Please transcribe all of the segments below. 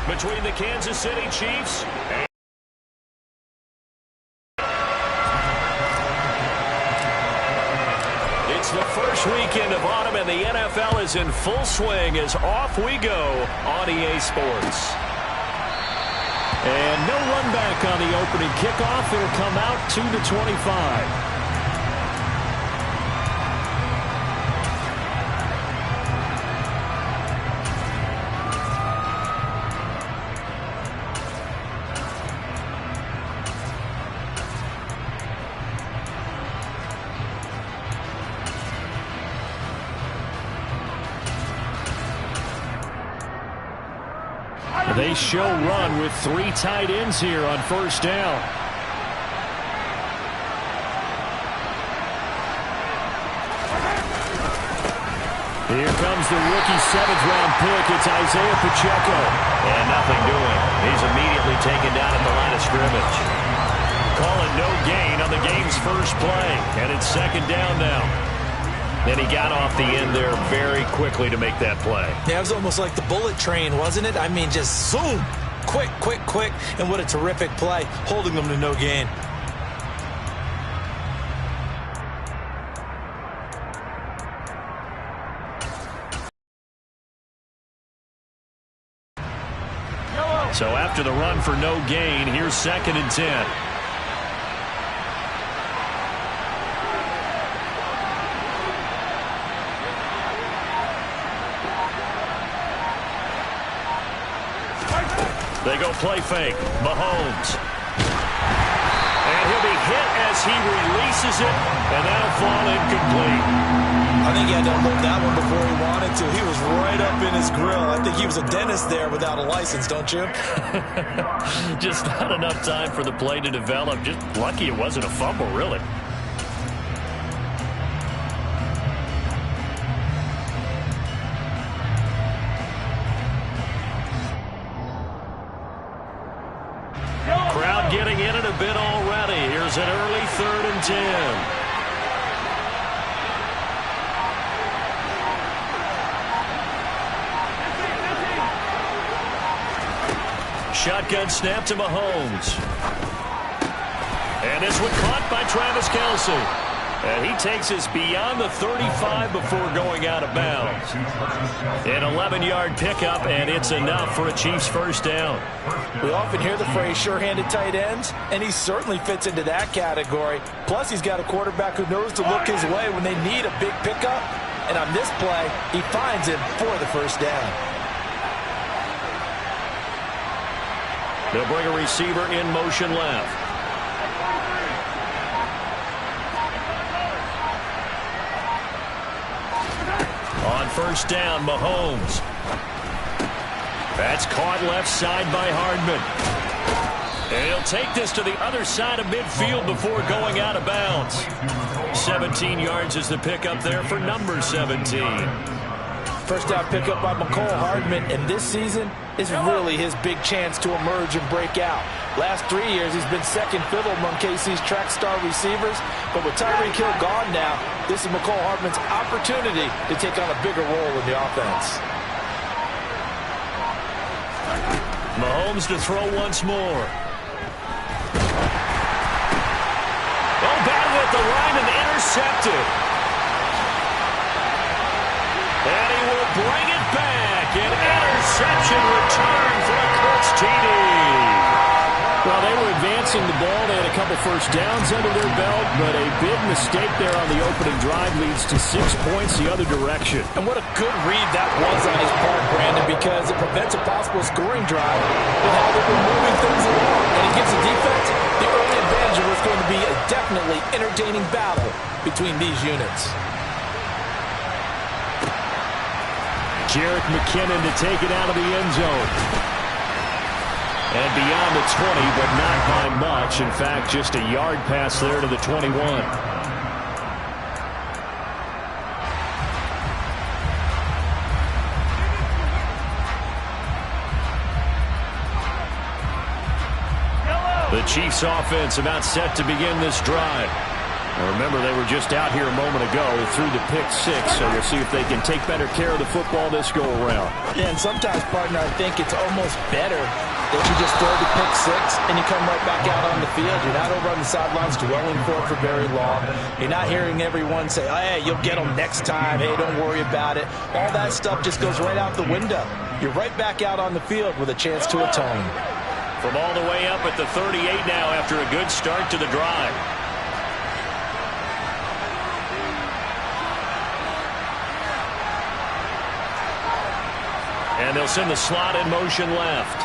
between the Kansas City Chiefs and it's the first weekend of autumn, and the NFL is in full swing as off we go on EA Sports. And no run back on the opening kickoff. It'll come out 2-25. They show run with 3 tight ends here on first down. Here comes the rookie 7th-round pick. It's Isaiah Pacheco. And nothing doing. He's immediately taken down at the line of scrimmage. Calling no gain on the game's first play. And it's 2nd down now. Then he got off the end there very quickly to make that play. Yeah, it was almost like the bullet train, wasn't it? I mean, just zoom. Quick, quick, quick. And what a terrific play, holding them to no gain. So after the run for no gain, here's 2nd and 10. They go play fake. Mahomes. And he'll be hit as he releases it, and that'll fall incomplete. I think he had to hold that one before he wanted to. He was right up in his grill. I think he was a dentist there without a license, don't you? Just not enough time for the play to develop. Just lucky it wasn't a fumble, really. Crowd getting in it a bit already. Here's an early 3rd and 10. Shotgun snap to Mahomes. And this one caught by Travis Kelce. And he takes us beyond the 35 before going out of bounds. An 11-yard pickup, and it's enough for a Chiefs first down. We often hear the phrase sure-handed tight ends, and he certainly fits into that category. Plus, he's got a quarterback who knows to look his way when they need a big pickup. And on this play, he finds him for the first down. They'll bring a receiver in motion left. On first down, Mahomes. That's caught left side by Hardman. And he'll take this to the other side of midfield before going out of bounds. 17 yards is the pickup there for number 17. First down pickup by McCole Hardman, and this season is really his big chance to emerge and break out. Last 3 years, he's been second fiddle among KC's track star receivers, but with Tyreek Hill gone now, this is McCole Hardman's opportunity to take on a bigger role in the offense. Mahomes to throw once more. Oh, battle at the line and intercepted. And he will bring it back. An interception return for a Colts TD. Well, they were advancing the ball. They had a couple first downs under their belt, but a big mistake there on the opening drive leads to 6 points the other direction. And what a good read that was on his part, Brandon, because it prevents a possible scoring drive with how they were moving things along. And it gives the defense the early advantage of what's going to be a definitely entertaining battle between these units. Jerick McKinnon to take it out of the end zone. And beyond the 20, but not by much. In fact, just a yard pass there to the 21. The Chiefs offense about set to begin this drive. Now remember, they were just out here a moment ago through the pick six, so we'll see if they can take better care of the football this go-around. Yeah, and sometimes, partner, I think it's almost better that you just throw the pick six and you come right back out on the field. You're not over on the sidelines dwelling for very long. You're not hearing everyone say, oh, hey, you'll get them next time. Hey, don't worry about it. All that stuff just goes right out the window. You're right back out on the field with a chance to atone. From all the way up at the 38 now after a good start to the drive. And they'll send the slot in motion left.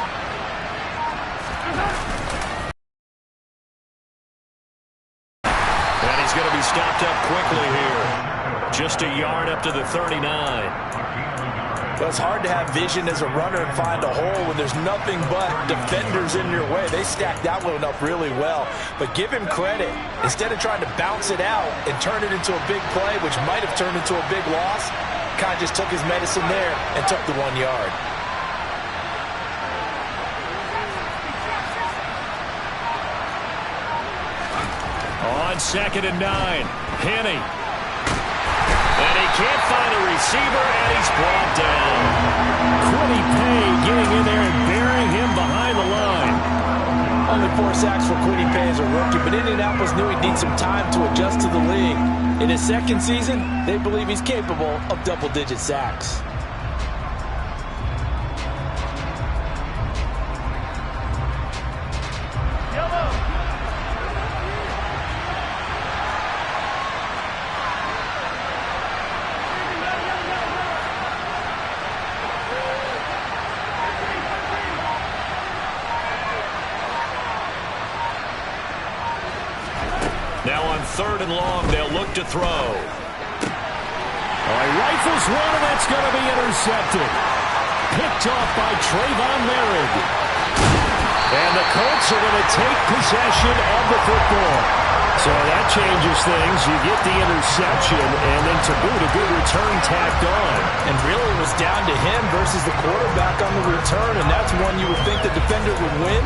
And he's going to be stopped up quickly here. Just a yard up to the 39. Well, it's hard to have vision as a runner and find a hole when there's nothing but defenders in your way. They stacked that one up really well. But give him credit. Instead of trying to bounce it out and turn it into a big play, which might have turned into a big loss, kind of just took his medicine there and took the 1 yard. On 2nd and 9, Henny. And he can't find a receiver, and he's brought down. Quiddy Pay getting in there and burying him behind the line. Only 4 sacks for Quiddy Pay as a rookie, but Indianapolis knew he'd need some time to adjust to the league. In his second season, they believe he's capable of double-digit sacks. Now on 3rd and long, they'll look to throw. He rifles one, and that's going to be intercepted. Picked off by Trayvon Merritt. And the Colts are going to take possession of the football. So that changes things. You get the interception, and then to boot, a good return tacked on. And really it was down to him versus the quarterback on the return, and that's one you would think the defender would win.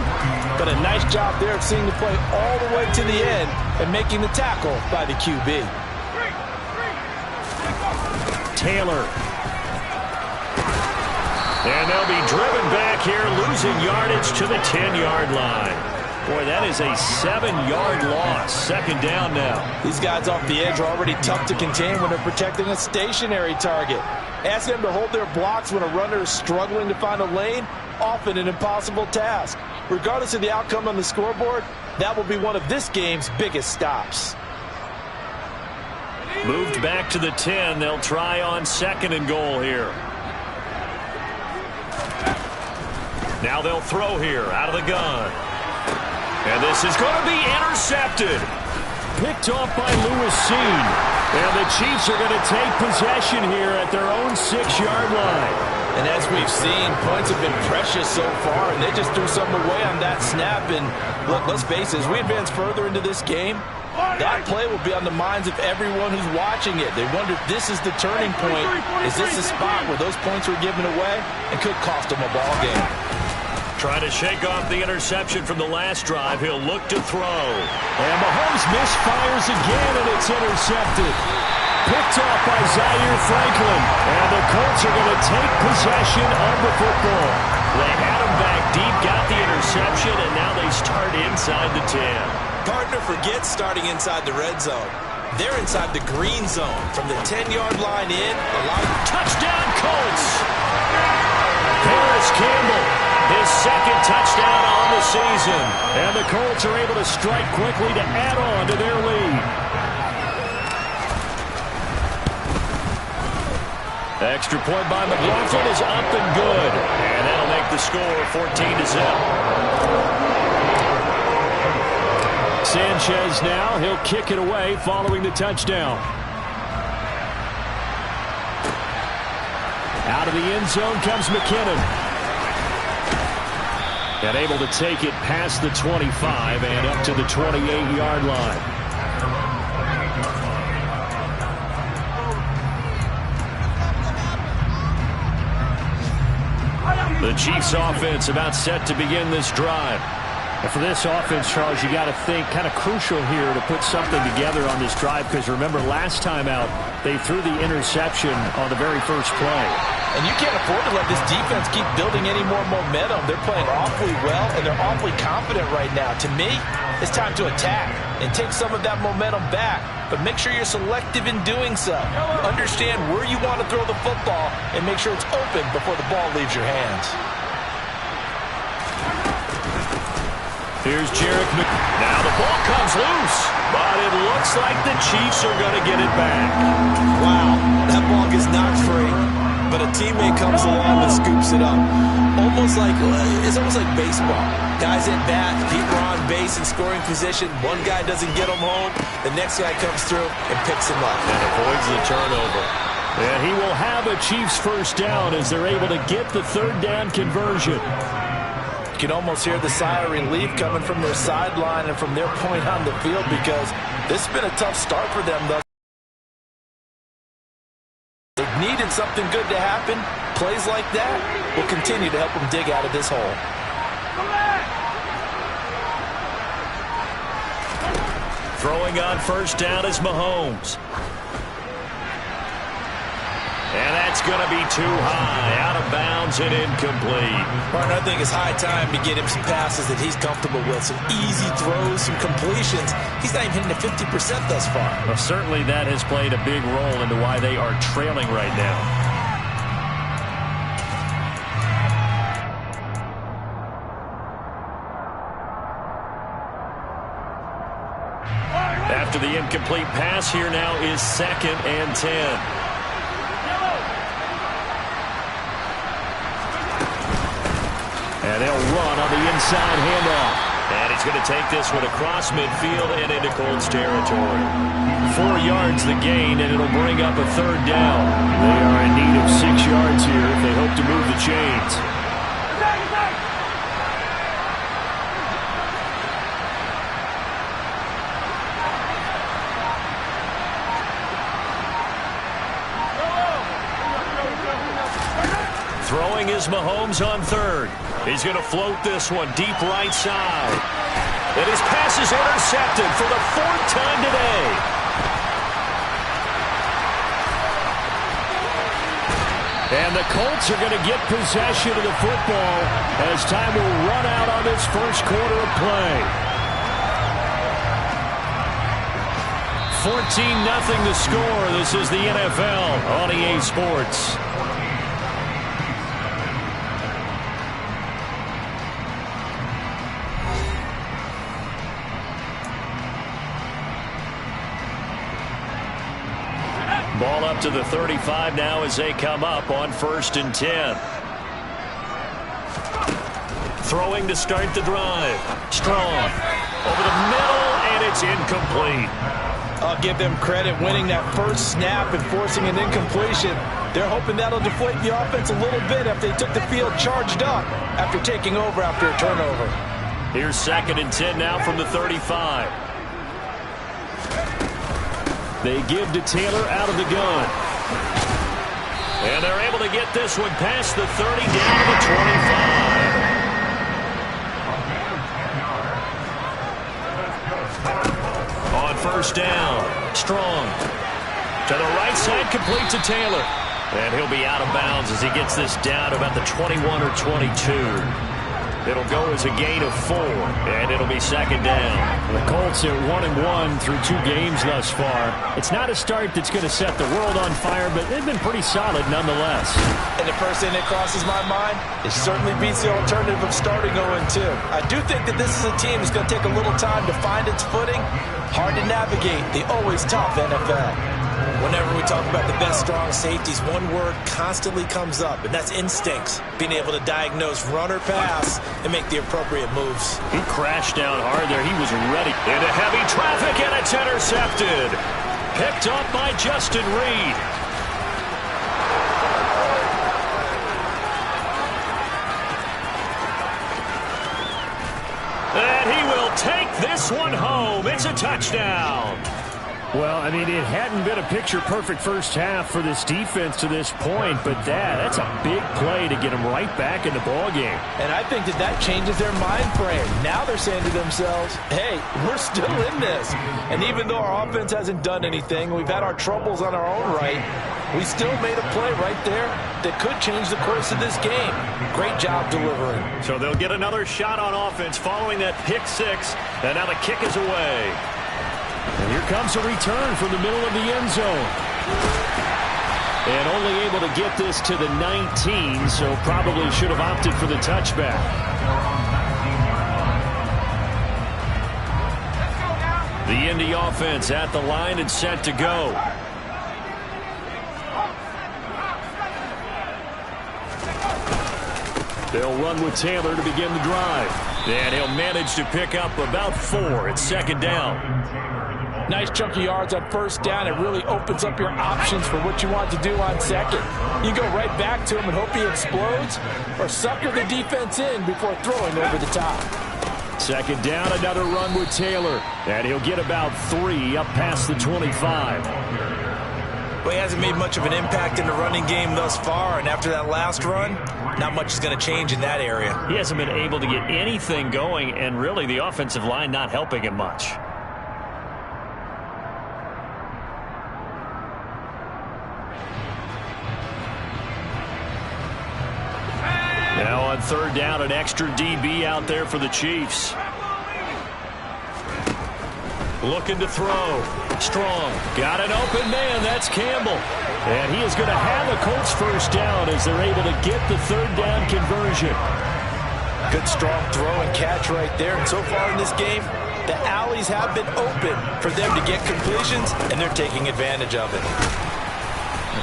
But a nice job there of seeing the play all the way to the end and making the tackle by the QB. Taylor. And they'll be driven back here, losing yardage to the 10-yard line. Boy, that is a 7-yard loss. 2nd down now. These guys off the edge are already tough to contain when they're protecting a stationary target. Ask them to hold their blocks when a runner is struggling to find a lane, often an impossible task. Regardless of the outcome on the scoreboard, that will be one of this game's biggest stops. Moved back to the 10. They'll try on 2nd and goal here. Now they'll throw here out of the gun. And this is going to be intercepted. Picked off by Lewis Seen. And the Chiefs are going to take possession here at their own 6-yard line. And as we've seen, points have been precious so far, and they just threw something away on that snap. And look, let's face it, as we advance further into this game, that play will be on the minds of everyone who's watching it. They wonder if this is the turning point. Is this the spot where those points were given away and could cost them a ball game? Trying to shake off the interception from the last drive. He'll look to throw. And Mahomes misfires again, and it's intercepted. Picked off by Zaire Franklin. And the Colts are going to take possession of the football. They had him back deep, got the interception, and now they start inside the 10. Partner forgets starting inside the red zone. They're inside the green zone. From the 10-yard line in, touchdown Colts! Paris Campbell, his 2nd touchdown on the season. And the Colts are able to strike quickly to add on to their lead. Extra point by McLaughlin is up and good. And that'll make the score 14-0. Sanchez now, he'll kick it away following the touchdown. Out of the end zone comes McKinnon. And able to take it past the 25 and up to the 28-yard line. The Chiefs offense about set to begin this drive. And for this offense, Charles, you got to think kind of crucial here to put something together on this drive, because remember last time out they threw the interception on the very first play. And you can't afford to let this defense keep building any more momentum. They're playing awfully well, and they're awfully confident right now. To me, it's time to attack and take some of that momentum back. But make sure you're selective in doing so. Understand where you want to throw the football and make sure it's open before the ball leaves your hands. Here's Jarek. Now the ball comes loose, but it looks like the Chiefs are going to get it back. Wow, that ball gets knocked free, but a teammate comes along and scoops it up. It's almost like baseball. Guys at bat, people are on base in scoring position. One guy doesn't get him home. The next guy comes through and picks him up. And avoids the turnover. And he will have a Chiefs first down as they're able to get the third down conversion. You can almost hear the sigh of relief coming from their sideline and from their point on the field, because this has been a tough start for them. They've needed something good to happen. Plays like that will continue to help them dig out of this hole. Throwing on first down is Mahomes. And that's going to be too high, out of bounds and incomplete. Martin, I think it's high time to get him some passes that he's comfortable with, some easy throws, some completions. He's not even hitting the 50% thus far. Well, certainly that has played a big role into why they are trailing right now. After the incomplete pass, here now is 2nd and 10. And they'll run on the inside handoff. And he's going to take this one across midfield and into Colts territory. 4 yards the gain, and it'll bring up a third down. They are in need of 6 yards here if they hope to move the chains. Throwing is Mahomes on third. He's going to float this one deep right side. And his pass is intercepted for the 4th time today. And the Colts are going to get possession of the football as time will run out on this first quarter of play. 14-0 the score. This is the NFL on EA Sports. Ball up to the 35 now as they come up on 1st and 10. Throwing to start the drive. Strong. Over the middle, and it's incomplete. I'll give them credit winning that first snap and forcing an incompletion. They're hoping that'll deflate the offense a little bit after they took the field charged up after taking over after a turnover. Here's 2nd and 10 now from the 35. They give to Taylor out of the gun. And they're able to get this one past the 30 down to the 25. On first down, Strong. To the right side, complete to Taylor. And he'll be out of bounds as he gets this down to about the 21 or 22. It'll go as a gain of 4, and it'll be 2nd down. The Colts are 1-1 through 2 games thus far. It's not a start that's going to set the world on fire, but they've been pretty solid nonetheless. And the first thing that crosses my mind, it certainly beats the alternative of starting 0-2. I do think that this is a team that's going to take a little time to find its footing. Hard to navigate the always tough NFL. Whenever we talk about the best strong safeties, one word constantly comes up, and that's instincts. Being able to diagnose run or pass and make the appropriate moves. He crashed down hard there. He was ready. Into heavy traffic, and it's intercepted. Picked up by Justin Reed. And he will take this one home. It's a touchdown. Well, I mean, it hadn't been a picture-perfect first half for this defense to this point, but that's a big play to get them right back in the ballgame. And I think that changes their mind frame. Now they're saying to themselves, hey, we're still in this. And even though our offense hasn't done anything, we've had our troubles on our own right, we still made a play right there that could change the course of this game. Great job delivering. So they'll get another shot on offense following that pick six, and now the kick is away. And here comes a return from the middle of the end zone. And only able to get this to the 19, so probably should have opted for the touchback. The Indy offense at the line and set to go. They'll run with Taylor to begin the drive. And he'll manage to pick up about 4 at second down. Nice chunk of yards on first down. It really opens up your options for what you want to do on second. You go right back to him and hope he explodes, or sucker the defense in before throwing over the top. Second down, another run with Taylor. And he'll get about 3 up past the 25. Well, he hasn't made much of an impact in the running game thus far, and after that last run, not much is going to change in that area. He hasn't been able to get anything going, and really the offensive line not helping him much. Now on third down, an extra DB out there for the Chiefs. Looking to throw. Strong. Got an open man. That's Campbell. And he is going to have the Colts first down as they're able to get the third down conversion. Good strong throw and catch right there. And so far in this game, the alleys have been open for them to get completions, and they're taking advantage of it.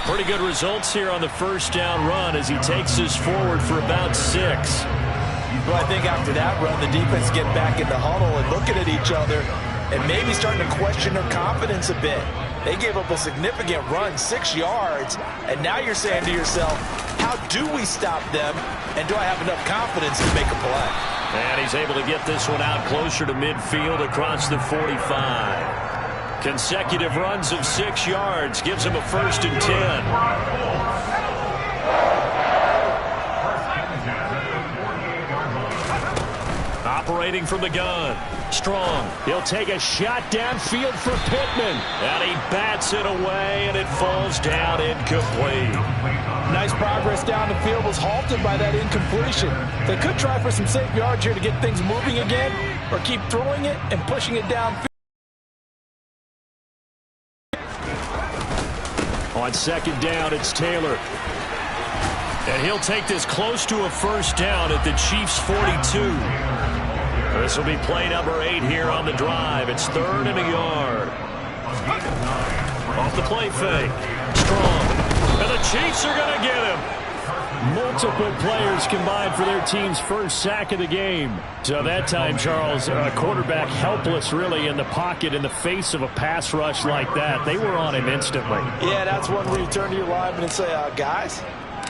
Pretty good results here on the first down run as he takes us forward for about 6. Well, I think after that run, the defense get back in the huddle and looking at each other and maybe starting to question their confidence a bit. They gave up a significant run, 6 yards, and now you're saying to yourself, how do we stop them, and do I have enough confidence to make a play? And he's able to get this one out closer to midfield across the 45. Consecutive runs of 6 yards gives him a 1st and 10. Operating from the gun. Strong. He'll take a shot downfield for Pittman. And he bats it away, and it falls down incomplete. Nice progress down the field, was halted by that incompletion. They could try for some safe yards here to get things moving again, or keep throwing it and pushing it downfield. On second down, it's Taylor. And he'll take this close to a first down at the Chiefs' 42. This will be play number 8 here on the drive. It's 3rd and a yard. Off the play fake. Strong. And the Chiefs are going to get him. Multiple players combined for their team's first sack of the game. So that time, Charles, quarterback helpless really in the pocket in the face of a pass rush like that. They were on him instantly. Yeah, that's one where you turn to your lineman and say, guys,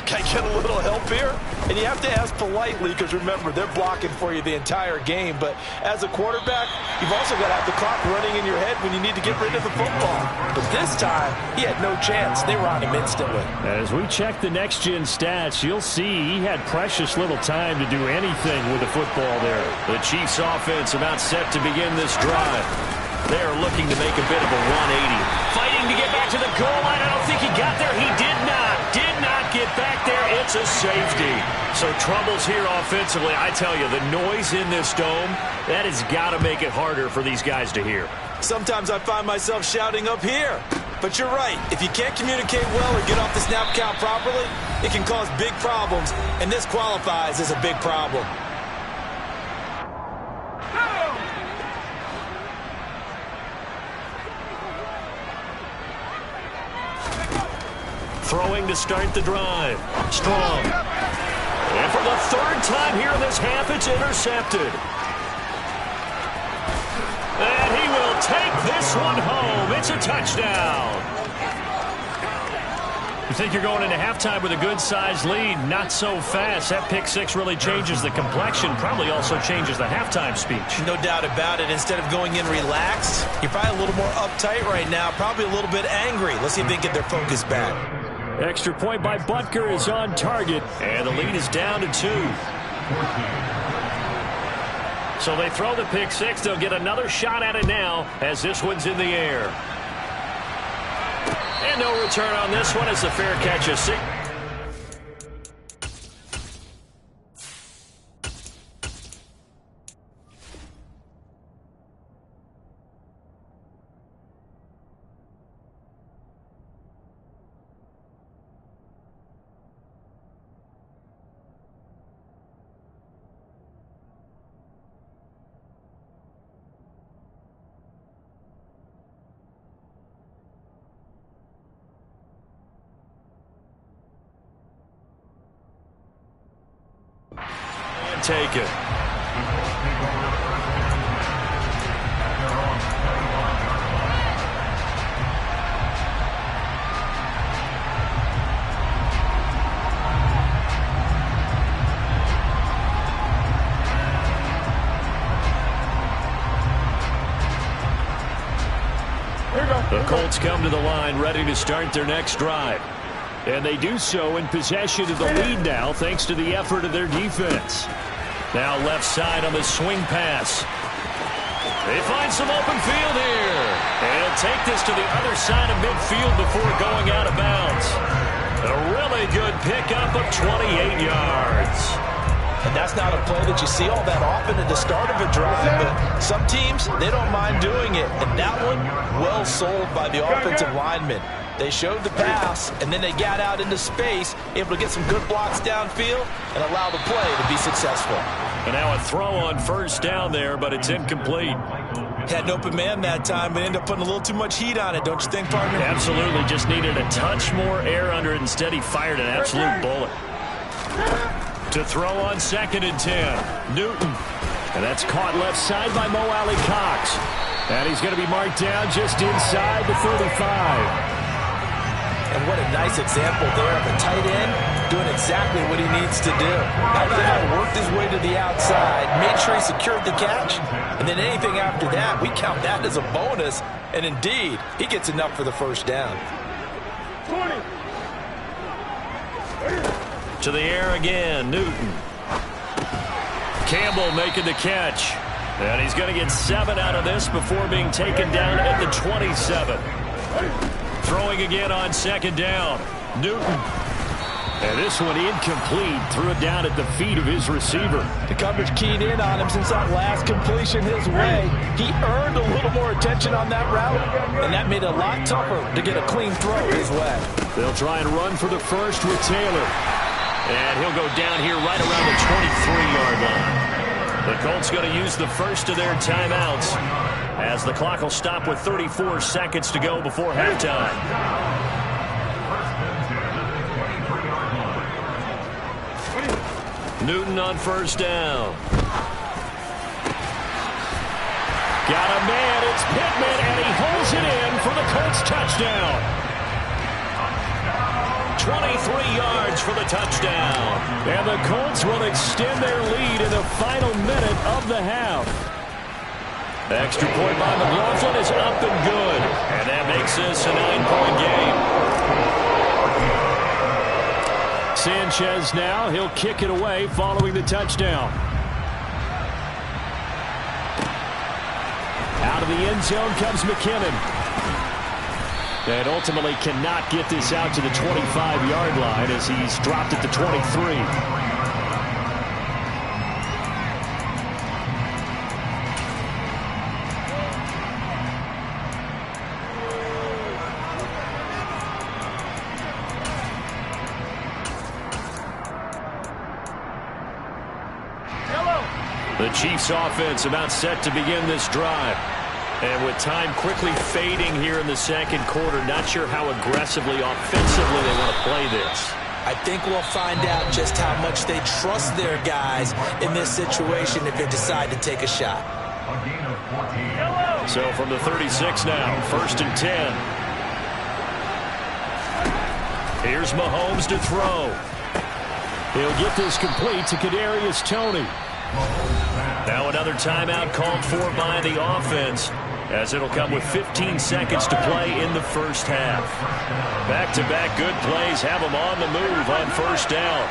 can I get a little help here? And you have to ask politely because, remember, they're blocking for you the entire game. But as a quarterback, you've also got to have the clock running in your head when you need to get rid of the football. But this time, he had no chance. They were on him instantly. As we check the next-gen stats, you'll see he had precious little time to do anything with the football there. The Chiefs' offense about set to begin this drive. They are looking to make a bit of a 180. Fighting to get back to the goal line. I don't think he got there. He did not get back there. It's a safety. So troubles here offensively. I tell you, the noise in this dome, that has got to make it harder for these guys to hear. Sometimes I find myself shouting up here. But you're right. If you can't communicate well or get off the snap count properly, it can cause big problems. And this qualifies as a big problem. Throwing to start the drive. Strong. And for the 3rd time here in this half, it's intercepted. And he will take this one home. It's a touchdown. You think you're going into halftime with a good-sized lead. Not so fast. That pick six really changes the complexion, probably also changes the halftime speech. No doubt about it. Instead of going in relaxed, you're probably a little more uptight right now, probably a little bit angry. Let's see if they can get their focus back. Extra point by Butker is on target, and the lead is down to 2. So they throw the pick six. They'll get another shot at it now as this one's in the air. And no return on this one. It's a fair catch of 6. Take it. The Colts come to the line ready to start their next drive. And they do so in possession of the lead now thanks to the effort of their defense. Now left side on the swing pass. They find some open field here. And take this to the other side of midfield before going out of bounds. A really good pickup of 28 yards. And that's not a play that you see all that often at the start of a drive, but some teams, they don't mind doing it. And that one, well sold by the offensive lineman. They showed the pass, and then they got out into space, able to get some good blocks downfield and allow the play to be successful. And now a throw on first down there, but it's incomplete. Had an open man that time, but ended up putting a little too much heat on it, don't you think, partner? Absolutely. Just needed a touch more air under it. Instead, he fired an absolute bullet. To throw on 2nd and 10. Newton. And that's caught left side by Mo Alley Cox. And he's going to be marked down just inside the 35. And what a nice example there of a tight end doing exactly what he needs to do. That guy worked his way to the outside, made sure he secured the catch, and then anything after that, we count that as a bonus. And indeed, he gets enough for the first down. 20. To the air again, Newton. Campbell making the catch. And he's going to get 7 out of this before being taken down at the 27. Throwing again on 2nd down. Newton. And this one incomplete. Threw it down at the feet of his receiver. The coverage keyed in on him since that last completion his way. He earned a little more attention on that route, and that made it a lot tougher to get a clean throw his way. They'll try and run for the first with Taylor. And he'll go down here right around the 23-yard line. The Colts going to use the first of their timeouts as the clock will stop with 34 seconds to go before halftime. Newton on first down. Got a man, it's Pittman, and he holds it in for the Colts touchdown. 23 yards for the touchdown. And the Colts will extend their lead in the final minute of the half. Extra point by McLaughlin is up and good. And that makes this a 9-point game. Sanchez now, he'll kick it away following the touchdown. Out of the end zone comes McKinnon. And ultimately cannot get this out to the 25-yard line as he's dropped at the 23. The Chiefs offense about set to begin this drive. And with time quickly fading here in the second quarter, not sure how aggressively, offensively they want to play this. I think we'll find out just how much they trust their guys in this situation if they decide to take a shot. So from the 36 now, 1st and 10. Here's Mahomes to throw. He'll get this complete to Kadarius Toney. Now another timeout called for by the offense, as it'll come with 15 seconds to play in the first half. Back-to-back good plays have them on the move on first down.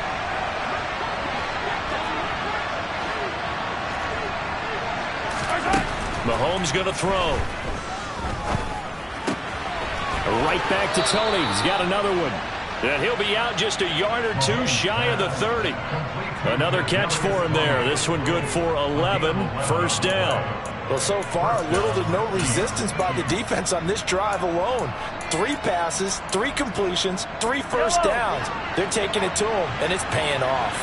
Mahomes going to throw. Right back to Toney. He's got another one. And he'll be out just a yard or two shy of the 30. Another catch for him there. This one good for 11. First down. Well, so far, little to no resistance by the defense on this drive alone. 3 passes, 3 completions, 3 first downs. They're taking it to him, and it's paying off.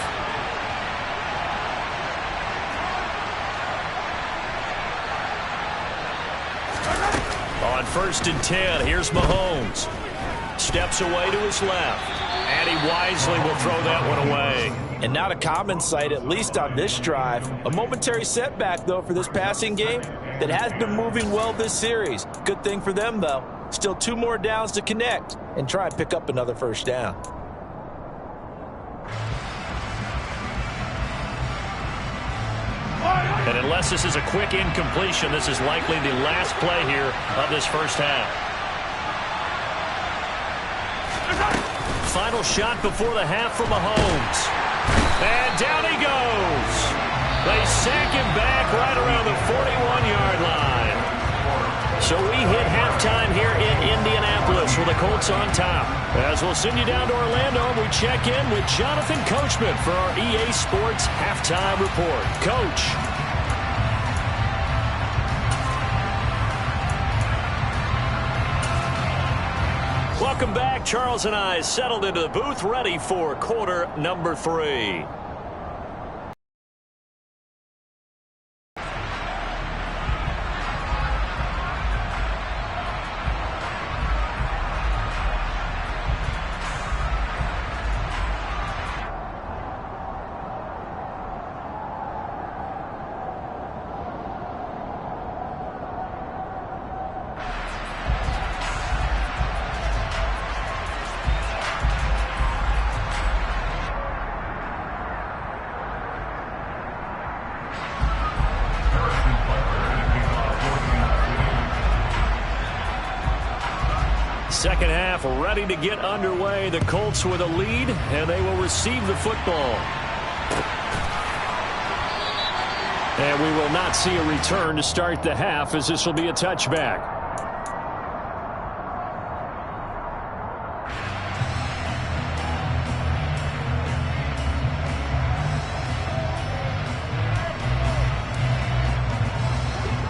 On 1st and 10, here's Mahomes. Steps away to his left. And he wisely will throw that one away. And not a common sight, at least on this drive. A momentary setback, though, for this passing game that has been moving well this series. Good thing for them, though. Still 2 more downs to connect and try and pick up another first down. And unless this is a quick incompletion, this is likely the last play here of this first half. Final shot before the half for Mahomes. And down he goes. They sack him back right around the 41-yard line. So we hit halftime here in Indianapolis with the Colts on top. As we'll send you down to Orlando, we check in with Jonathan Coachman for our EA Sports Halftime Report. Coach. Welcome back. Charles and I settled into the booth, ready for quarter number 3. Second half ready to get underway. The Colts with a lead, and they will receive the football. And we will not see a return to start the half, as this will be a touchback.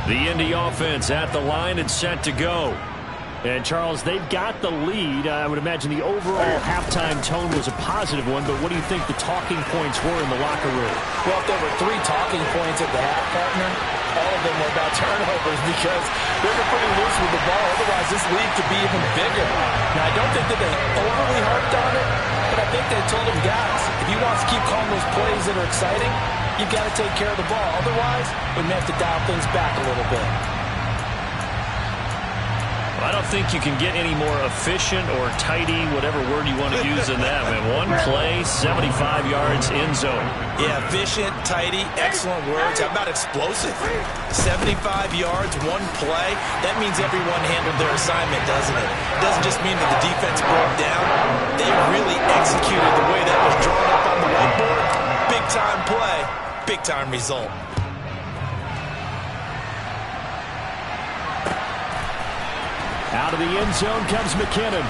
The Indy offense at the line and set to go. And, Charles, they've got the lead. I would imagine the overall halftime tone was a positive one, but what do you think the talking points were in the locker room? Well, if there were 3 talking points at the half, partner, all of them were about turnovers because they were pretty loose with the ball. Otherwise, this lead could be even bigger. Now, I don't think that they overly harped on it, but I think they told them, guys, if you want to keep calling those plays that are exciting, you've got to take care of the ball. Otherwise, we may have to dial things back a little bit. I don't think you can get any more efficient or tidy, whatever word you want to use in that. Man, one play, 75 yards in zone. Yeah, efficient, tidy, excellent words. How about explosive? 75 yards, one play. That means everyone handled their assignment, doesn't it? It doesn't just mean that the defense broke down. They really executed the way that was drawn up on the whiteboard. Big-time play, big-time result. Out of the end zone comes McKinnon.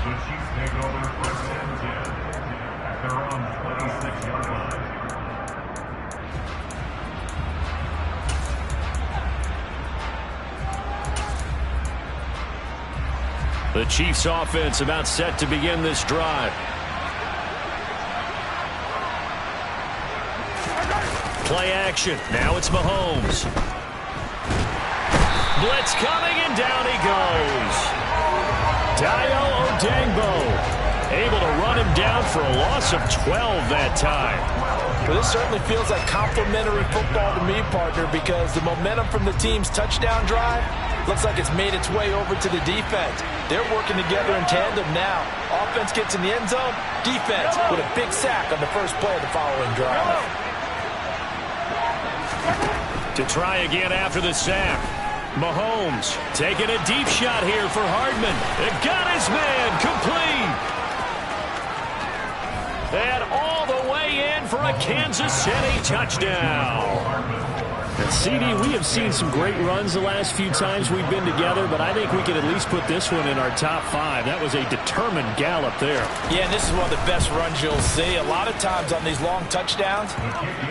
The Chiefs take over 1st and 10 at their own 26-yard line. The Chiefs offense about set to begin this drive. Play action. Now it's Mahomes. Blitz coming, and down he goes. Dayo Odangbo able to run him down for a loss of 12 that time. Well, this certainly feels like complimentary football to me, partner, because the momentum from the team's touchdown drive Looks like it's made its way over to the defense. They're working together in tandem now. Offense gets in the end zone. Defense with a big sack on the first play of the following drive. To try again after the sack. Mahomes taking a deep shot here for Hardman. It got his man complete. And all the way in for a Kansas City touchdown. And CD, we have seen some great runs the last few times we've been together, but I think we can at least put this one in our top 5. That was a determined gallop there. Yeah, and this is one of the best runs you'll see. A lot of times on these long touchdowns,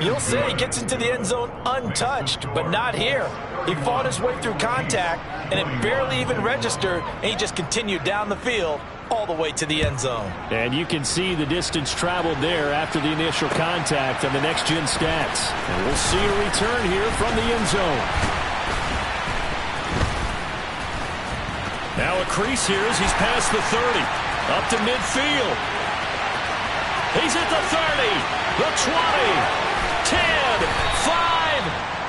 you'll see he gets into the end zone untouched, but not here. He fought his way through contact, and it barely even registered, and he just continued down the field all the way to the end zone. And you can see the distance traveled there after the initial contact on the next-gen stats. And we'll see a return here from the end zone. Now a crease here as he's past the 30. Up to midfield. He's at the 30, the 20, 10, 5.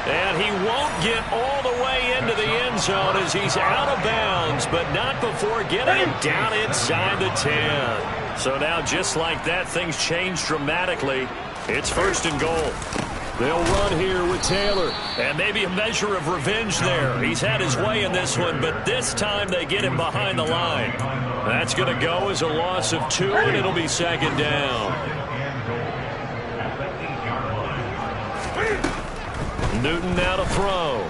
And he won't get all the way into the end zone as he's out of bounds, but not before getting him down inside the 10. So now just like that, things change dramatically. It's 1st and goal. They'll run here with Taylor. And maybe a measure of revenge there. He's had his way in this one, but this time they get him behind the line. That's going to go as a loss of 2, and it'll be 2nd down. Newton now to throw.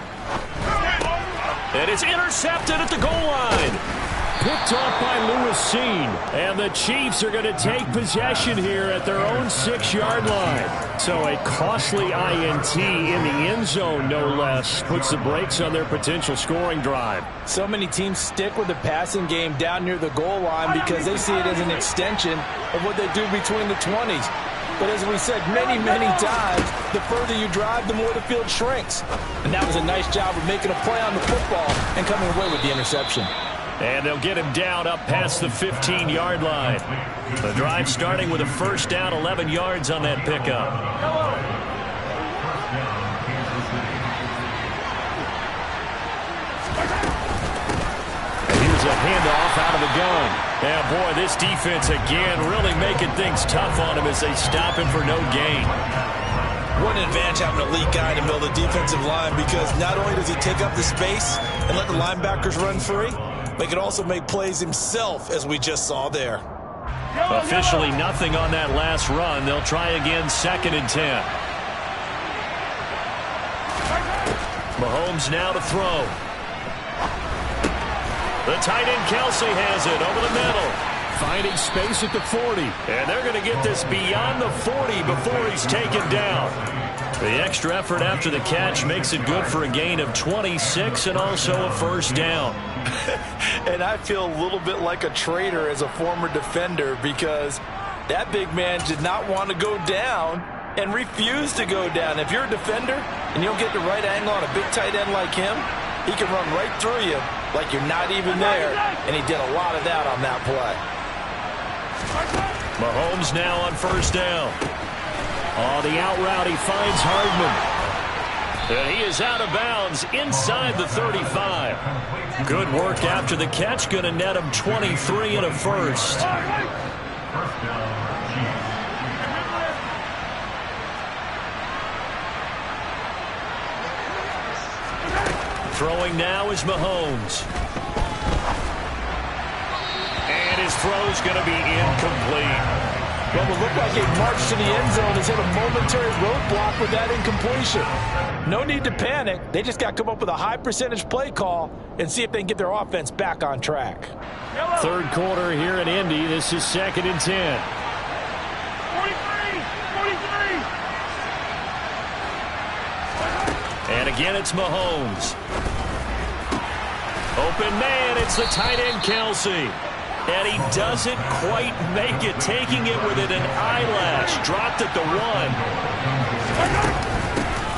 And it's intercepted at the goal line. Picked off by Lewis Seen. And the Chiefs are going to take possession here at their own 6-yard line. So a costly INT in the end zone, no less, puts the brakes on their potential scoring drive. So many teams stick with the passing game down near the goal line because they see it as an extension of what they do between the 20s. But as we said many, many times, the further you drive, the more the field shrinks. And that was a nice job of making a play on the football and coming away with the interception. And they'll get him down up past the 15-yard line. The drive starting with a 1st down, 11 yards on that pickup. Here's a handoff out of the gun. Yeah, boy, this defense again really making things tough on him as they stop him for no gain. What an advantage having an elite guy in the middle of the defensive line, because not only does he take up the space and let the linebackers run free, but he can also make plays himself, as we just saw there. Officially nothing on that last run. They'll try again 2nd and 10. Mahomes now to throw. The tight end Kelsey has it over the middle. Finding space at the 40. And they're going to get this beyond the 40 before he's taken down. The extra effort after the catch makes it good for a gain of 26 and also a 1st down. And I feel a little bit like a traitor as a former defender, because that big man did not want to go down and refused to go down. If you're a defender and you don't get the right angle on a big tight end like him, he can run right through you like you're not even there, and he did a lot of that on that play. Mahomes now on 1st down. Oh, the out route, he finds Hardman. And he is out of bounds inside the 35. Good work after the catch, going to net him 23 and a 1st. Throwing now is Mahomes. And his throw's going to be incomplete. Well, it looked like a march to the end zone has hit a momentary roadblock with that incompletion. No need to panic. They just got to come up with a high percentage play call and see if they can get their offense back on track. 3rd quarter here in Indy. This is 2nd and 10. 43. And again, it's Mahomes. Open man, it's the tight end Kelsey. And he doesn't quite make it, taking it within an eyelash. Dropped at the 1.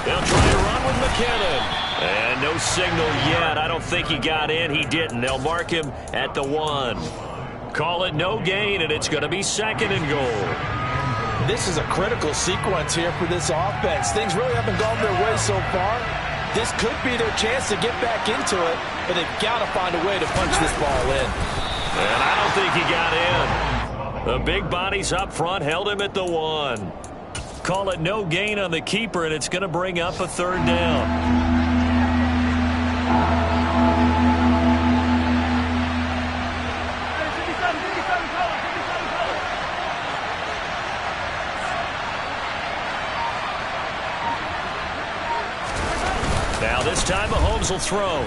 They'll try to run with McKinnon. And no signal yet. I don't think he got in. He didn't. They'll mark him at the 1. Call it no gain, and it's going to be 2nd and goal. This is a critical sequence here for this offense. Things really haven't gone their way so far. this could be their chance to get back into it, but they've got to find a way to punch this ball in. And I don't think he got in. The big bodies up front held him at the 1. Call it no gain on the keeper, and it's going to bring up a 3rd down. Now this time Mahomes will throw.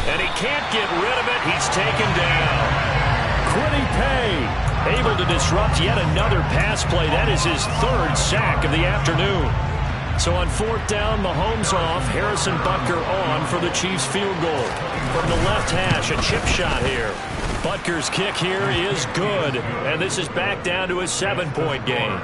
And he can't get rid of it. He's taken down. Quiddy Pay able to disrupt yet another pass play. That is his 3rd sack of the afternoon. So on 4th down, Mahomes off. Harrison Butker on for the Chiefs field goal. From the left hash, a chip shot here. Butker's kick here is good. And this is back down to a 7-point game.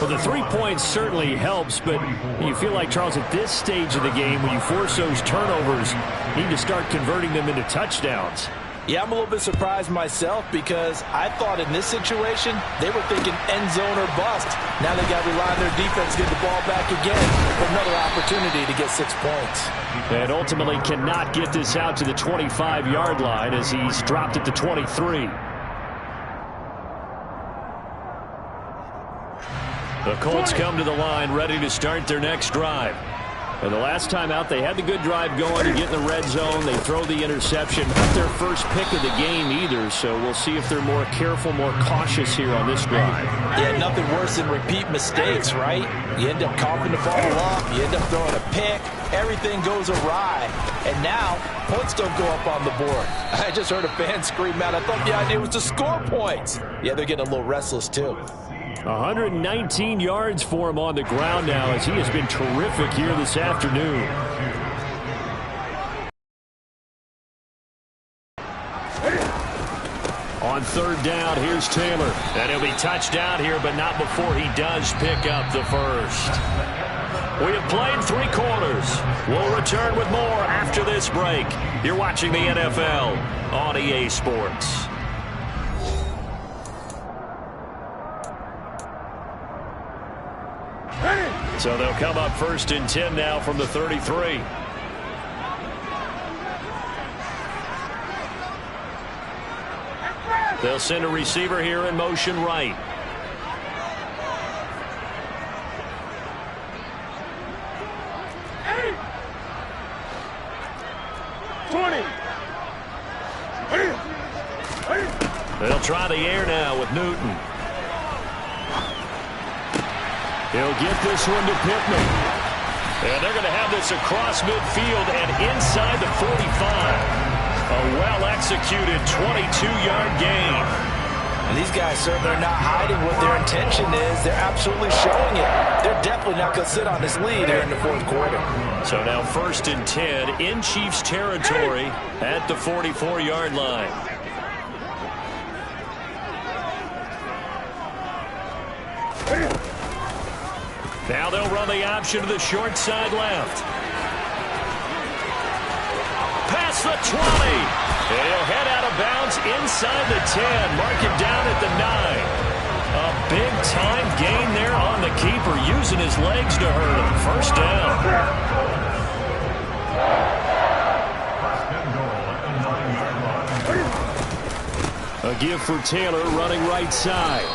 Well, the 3 points certainly helps, but you feel like, Charles, at this stage of the game, when you force those turnovers, you need to start converting them into touchdowns. Yeah, I'm a little bit surprised myself because I thought in this situation they were thinking end zone or bust. Now they got to rely on their defense to get the ball back again for another opportunity to get 6 points. And ultimately cannot get this out to the 25-yard line as he's dropped it to 23. The Colts come to the line ready to start their next drive. And the last time out, they had the good drive going to get in the red zone. They throw the interception. Not their first pick of the game either, so we'll see if they're more careful, more cautious here on this drive. Yeah, nothing worse than repeat mistakes, right? You end up coughing the ball up. You end up throwing a pick. Everything goes awry. And now, points don't go up on the board. I just heard a fan scream out. I thought the idea was to score points. Yeah, they're getting a little restless, too. 119 yards for him on the ground now as he has been terrific here this afternoon. On 3rd down, here's Taylor. And he'll be touched down here, but not before he does pick up the 1st. We have played 3 quarters. We'll return with more after this break. You're watching the NFL on EA Sports. So they'll come up 1st and 10 now from the 33. They'll send a receiver here in motion right. They'll try the air now with Newton. He'll get this one to Pittman. And they're going to have this across midfield and inside the 45. A well-executed 22-yard gain. And these guys certainly are not hiding what their intention is. They're absolutely showing it. They're definitely not going to sit on this lead here in the 4th quarter. So now 1st and 10 in Chiefs territory at the 44-yard line. Now they'll run the option to the short side left. Past the 20. And he'll head out of bounds inside the 10. Mark it down at the 9. A big-time gain there on the keeper, using his legs to hurt him. 1st down. A give for Taylor running right side.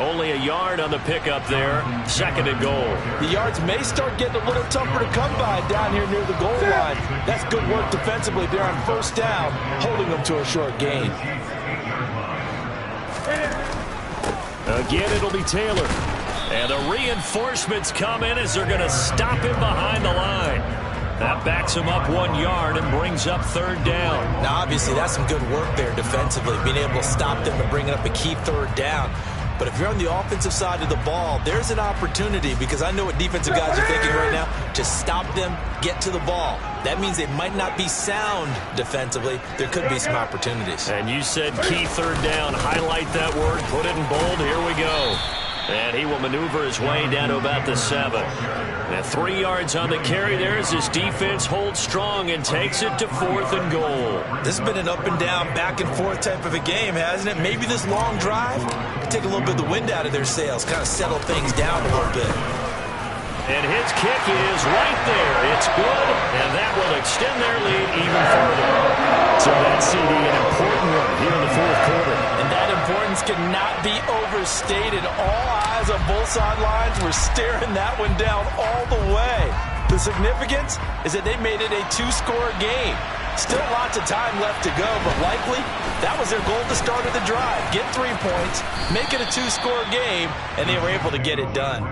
Only a yard on the pickup there. 2nd and goal. The yards may start getting a little tougher to come by down here near the goal line. That's good work defensively there on 1st down, holding them to a short gain. Again, it'll be Taylor. And the reinforcements come in as they're going to stop him behind the line. That backs him up 1 yard and brings up 3rd down. Now, obviously, that's some good work there defensively, being able to stop them and bringing up a key 3rd down. But if you're on the offensive side of the ball, there's an opportunity, because I know what defensive guys are thinking right now. Just stop them, get to the ball. That means they might not be sound defensively. There could be some opportunities. And you said key 3rd down. Highlight that word. Put it in bold. Here we go. And he will maneuver his way down to about the 7. And 3 yards on the carry there as his defense holds strong and takes it to 4th and goal. This has been an up and down, back and forth type of a game, hasn't it? Maybe this long drive can take a little bit of the wind out of their sails, kind of settle things down a little bit. And his kick is right there. It's good, and that will extend their lead even further. So that's CD, an important one here in the fourth quarter. And that importance cannot be overstated. All eyes on both sidelines were staring that one down all the way. The significance is that they made it a two-score game. Still lots of time left to go, but likely that was their goal at the start of the drive. Get 3 points, make it a two-score game, and they were able to get it done.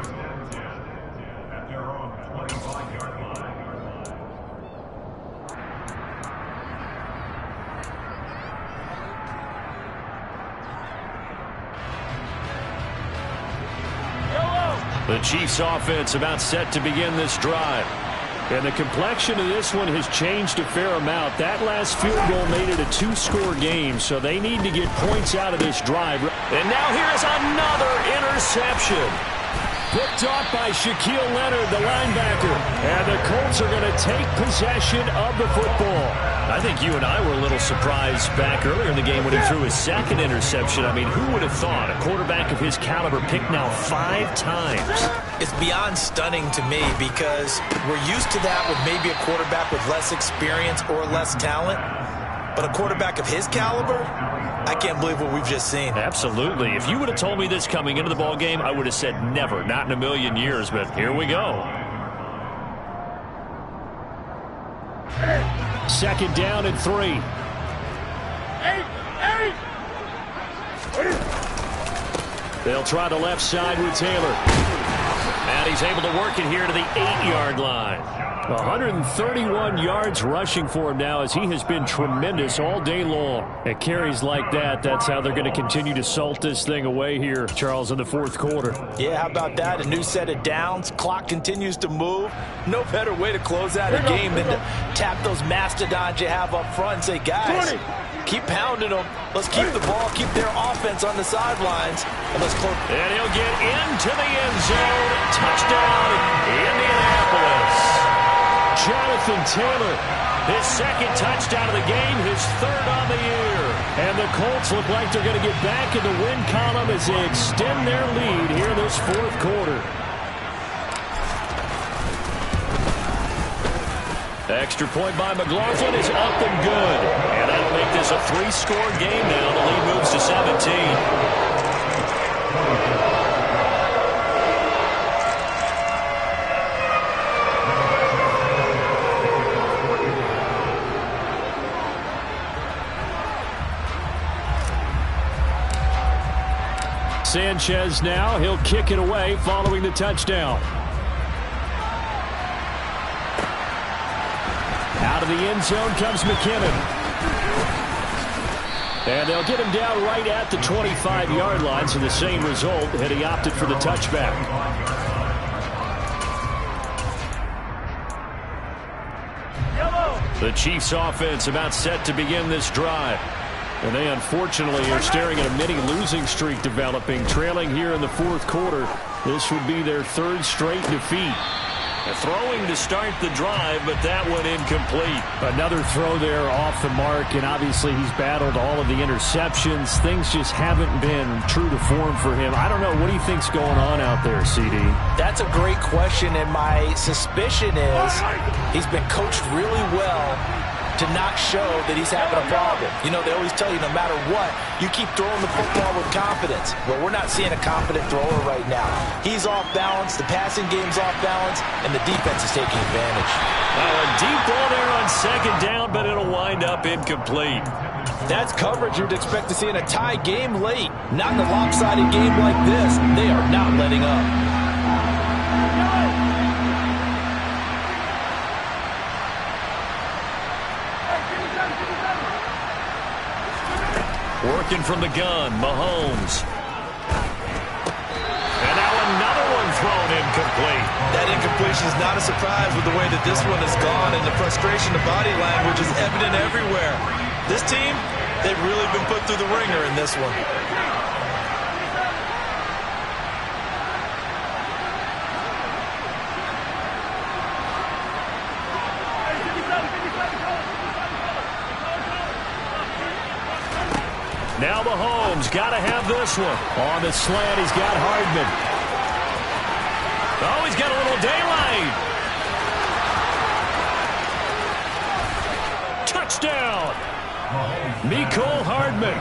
The Chiefs offense about set to begin this drive. And the complexion of this one has changed a fair amount. That last field goal made it a two-score game, so they need to get points out of this drive. And now here's another interception. Picked off by Shaquille Leonard, the linebacker. And the Colts are going to take possession of the football. I think you and I were a little surprised back earlier in the game when he threw his second interception. I mean, who would have thought a quarterback of his caliber picked now 5 times? It's beyond stunning to me because we're used to that with maybe a quarterback with less experience or less talent. But a quarterback of his caliber, I can't believe what we've just seen. Absolutely. If you would have told me this coming into the ball game, I would have said never, not in a million years. But here we go. Second down and 3. They'll try the left side with Taylor. And he's able to work it here to the 8-yard line. 131 yards rushing for him now as he has been tremendous all day long. At carries like that, that's how they're going to continue to salt this thing away here, Charles, in the fourth quarter. Yeah, how about that? A new set of downs. Clock continues to move. No better way to close out a game than to tap those mastodons you have up front and say, guys, keep pounding them. Let's keep the ball, keep their offense on the sidelines, and let's close. And he'll get into the end zone. Touchdown, Indianapolis. Jonathan Taylor, his second touchdown of the game, his third on the year. And the Colts look like they're going to get back in the win column as they extend their lead here in this fourth quarter. Extra point by McLaughlin is up and good. And that'll make this a 3-score game now. The lead moves to 17. Sanchez now, he'll kick it away following the touchdown. Out of the end zone comes McKinnon. And they'll get him down right at the 25-yard line, so the same result had he opted for the touchback. The Chiefs offense about set to begin this drive. And they unfortunately are staring at a mini losing streak developing, trailing here in the fourth quarter. This would be their 3rd straight defeat. Throwing to start the drive, but that one incomplete. Another throw there off the mark, and obviously he's battled all of the interceptions. Things just haven't been true to form for him. I don't know. What do you think's going on out there, CD? That's a great question, and my suspicion is he's been coached really well to not show that he's having a problem. You know, they always tell you no matter what, you keep throwing the football with confidence. Well, we're not seeing a confident thrower right now. He's off balance, the passing game's off balance, and the defense is taking advantage. A deep ball there on second down, but it'll wind up incomplete. That's coverage you'd expect to see in a tie game late. Not in a lopsided game like this. They are not letting up. Working from the gun, Mahomes. And now another one thrown incomplete. That incompletion is not a surprise with the way that this one has gone, and the frustration, the body language is evident everywhere. This team, they've really been put through the ringer in this one. Now Mahomes got to have this one. On the slant, he's got Hardman. Oh, he's got a little daylight. Touchdown. Mecole Hardman,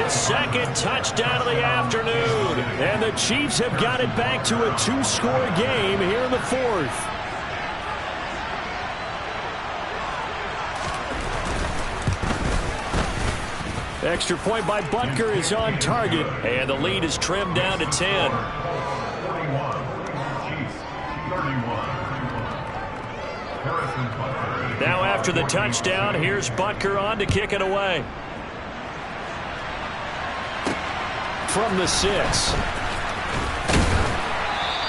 his second touchdown of the afternoon. And the Chiefs have got it back to a two-score game here in the fourth. Extra point by Butker is on target, and the lead is trimmed down to 10. 41, Chiefs, 31. Now after the touchdown, here's Butker on to kick it away. From the 6.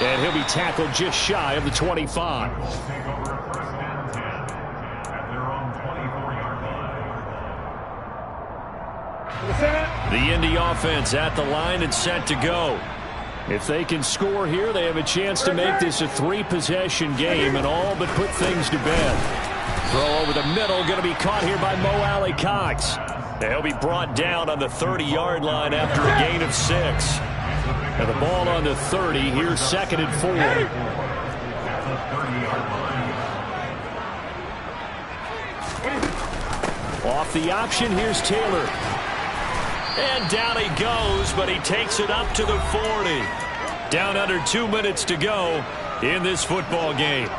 And he'll be tackled just shy of the 25. Take over first and 10 at their own 24-yard line. The Indy offense at the line and set to go. If they can score here, they have a chance to make this a three-possession game and all but put things to bed. Throw over the middle, going to be caught here by Mo Alley-Cox. He'll be brought down on the 30-yard line after a gain of 6. And the ball on the 30, here's 2nd and 4. Off the option, here's Taylor. And down he goes, but he takes it up to the 40. Down under 2 minutes to go in this football game.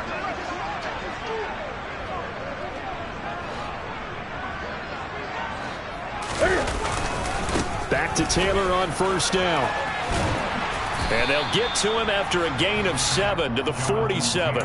Back to Taylor on first down. And they'll get to him after a gain of 7 to the 47.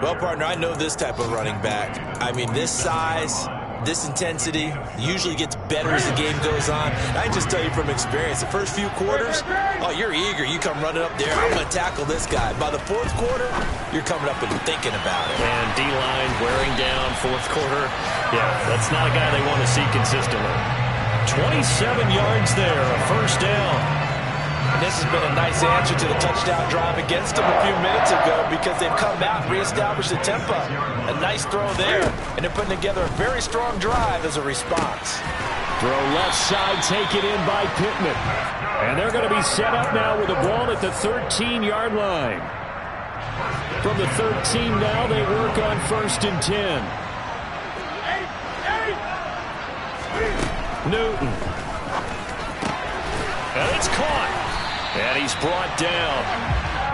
Well, partner, I know this type of running back. I mean, this size, this intensity usually gets better as the game goes on. I can just tell you from experience, the first few quarters, oh, you're eager. You come running up there, I'm going to tackle this guy. By the fourth quarter, you're coming up and thinking about it. And D-line wearing down fourth quarter. Yeah, that's not a guy they want to see consistently. 27 yards there, a first down. And this has been a nice answer to the touchdown drive against them a few minutes ago because they've come out and reestablished the tempo. A nice throw there, and they're putting together a very strong drive as a response. Throw left side, take it in by Pittman. And they're going to be set up now with the ball at the 13-yard line. From the 13 now, they work on 1st and 10. Newton. And it's caught. And he's brought down.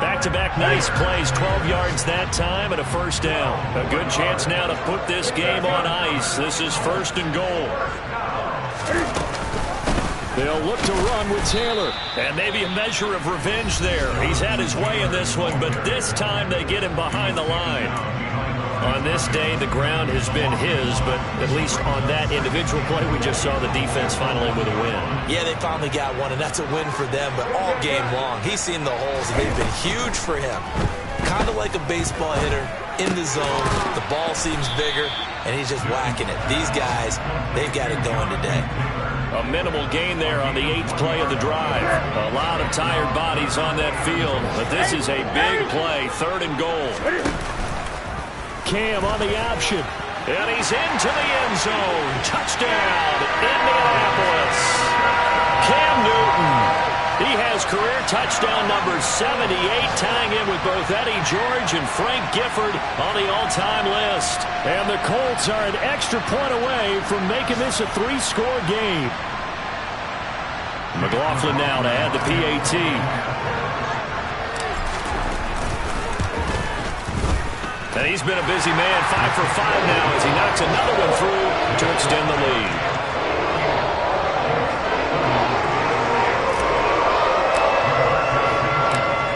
Back-to-back nice plays, 12 yards that time and a first down. A good chance now to put this game on ice. This is 1st and goal. They'll look to run with Taylor. And maybe a measure of revenge there. He's had his way in this one, but this time they get him behind the line. On this day, the ground has been his, but at least on that individual play, we just saw the defense finally with a win. Yeah, they finally got one, and that's a win for them, but all game long, he's seen the holes, and they've been huge for him. Kind of like a baseball hitter in the zone. The ball seems bigger, and he's just whacking it. These guys, they've got it going today. A minimal gain there on the 8th play of the drive. A lot of tired bodies on that field, but this is a big play, 3rd and goal. Cam on the option. And he's into the end zone. Touchdown, Indianapolis. Cam Newton. He has career touchdown number 78, tying in with both Eddie George and Frank Gifford on the all-time list. And the Colts are an extra point away from making this a 3-score game. McLaughlin now to add the PAT. And he's been a busy man, 5 for 5 now as he knocks another one through to extend the lead.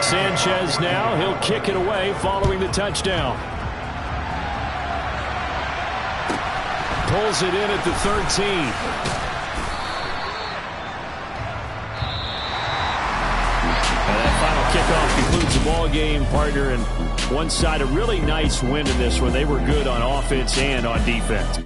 Sanchez now, he'll kick it away following the touchdown. Pulls it in at the 13. Kickoff concludes the ball game, partner, and one side a really nice win in this one. They were good on offense and on defense.